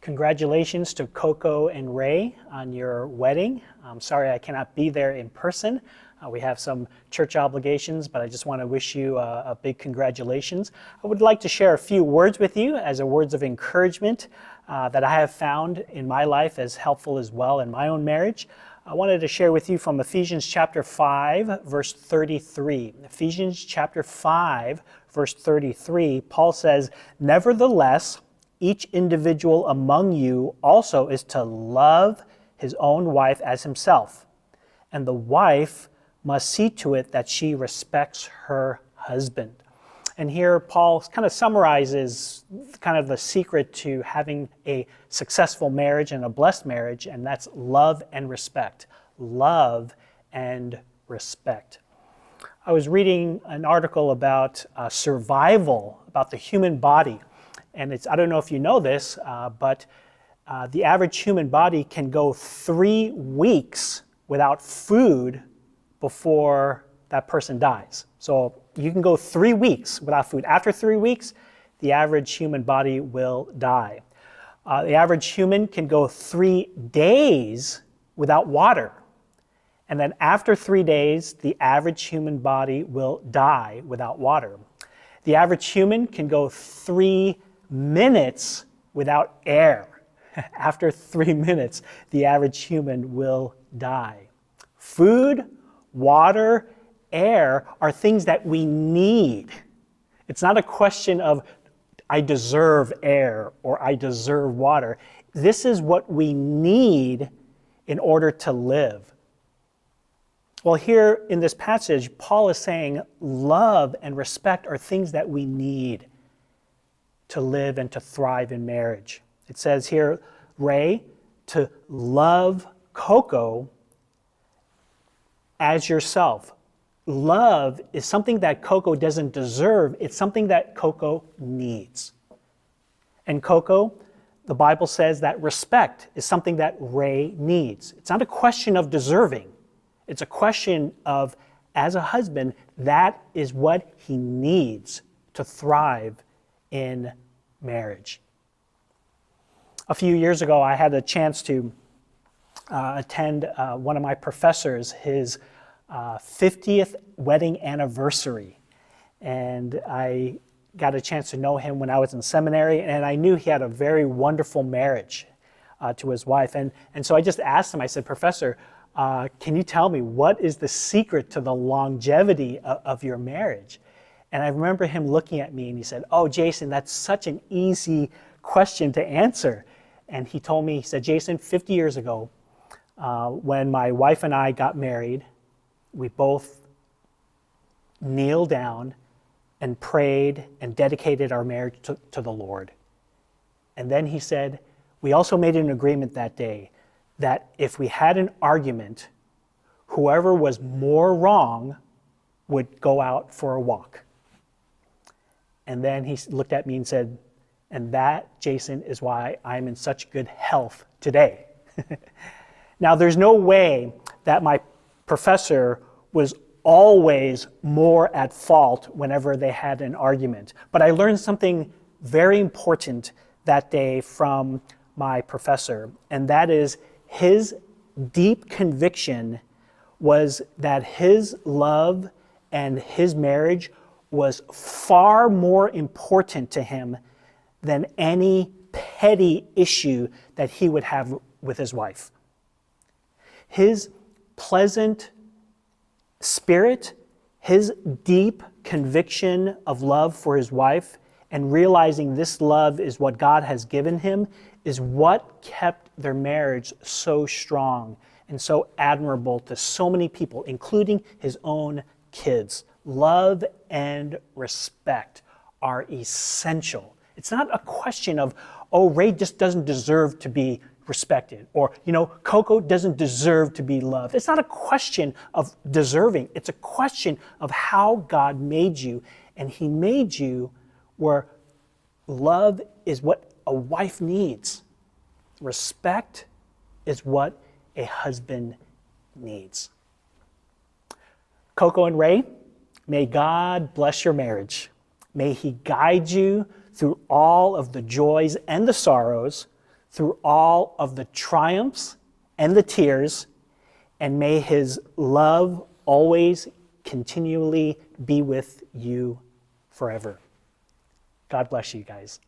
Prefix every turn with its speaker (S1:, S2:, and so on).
S1: Congratulations to Coco and Ray on your wedding. I'm sorry I cannot be there in person. We have some church obligations, but I just want to wish you a big congratulations. I would like to share a few words with you as words of encouragement that I have found in my life as helpful as well in my own marriage. I wanted to share with you from Ephesians chapter 5, verse 33. Ephesians chapter 5, verse 33, Paul says, "Nevertheless, each individual among you also is to love his own wife as himself, and the wife must see to it that she respects her husband." And here Paul kind of summarizes kind of the secret to having a successful marriage and a blessed marriage, and that's love and respect. Love and respect. I was reading an article about survival, about the human body. And I don't know if you know this, but the average human body can go 3 weeks without food before that person dies. So you can go 3 weeks without food. After 3 weeks, the average human body will die. The average human can go 3 days without water. And then after 3 days, the average human body will die without water. The average human can go 3 minutes without air. After 3 minutes, the average human will die. Food, water, air are things that we need. It's not a question of I deserve air or I deserve water. This is what we need in order to live. Well, here in this passage, Paul is saying love and respect are things that we need to live and to thrive in marriage. It says here, Ray, to love Coco as yourself. Love is something that Coco doesn't deserve. It's something that Coco needs. And Coco, the Bible says that respect is something that Ray needs. It's not a question of deserving. It's a question of, as a husband, that is what he needs to thrive in marriage. A few years ago, I had a chance to attend one of my professors, his 50th wedding anniversary. And I got a chance to know him when I was in seminary, and I knew he had a very wonderful marriage to his wife. And so I just asked him, I said, "Professor, can you tell me what is the secret to the longevity of your marriage?" And I remember him looking at me and he said, "Oh, Jason, that's such an easy question to answer." And he told me, he said, "Jason, 50 years ago, when my wife and I got married, we both kneeled down and prayed and dedicated our marriage to the Lord. And then," he said, "we also made an agreement that day that if we had an argument, whoever was more wrong would go out for a walk." And then he looked at me and said, "And that, Jason, is why I'm in such good health today." Now, there's no way that my professor was always more at fault whenever they had an argument. But I learned something very important that day from my professor, and that is his deep conviction was that his love and his marriage was far more important to him than any petty issue that he would have with his wife. His pleasant spirit, his deep conviction of love for his wife, and realizing this love is what God has given him, is what kept their marriage so strong and so admirable to so many people, including his own kids. Love and respect are essential. It's not a question of, oh, Ray just doesn't deserve to be respected, or, Coco doesn't deserve to be loved. It's not a question of deserving. It's a question of how God made you, and he made you where love is what a wife needs. Respect is what a husband needs. Coco and Ray, may God bless your marriage. May he guide you through all of the joys and the sorrows through all of the triumphs and the tears, and may his love always continually be with you forever. God bless you guys.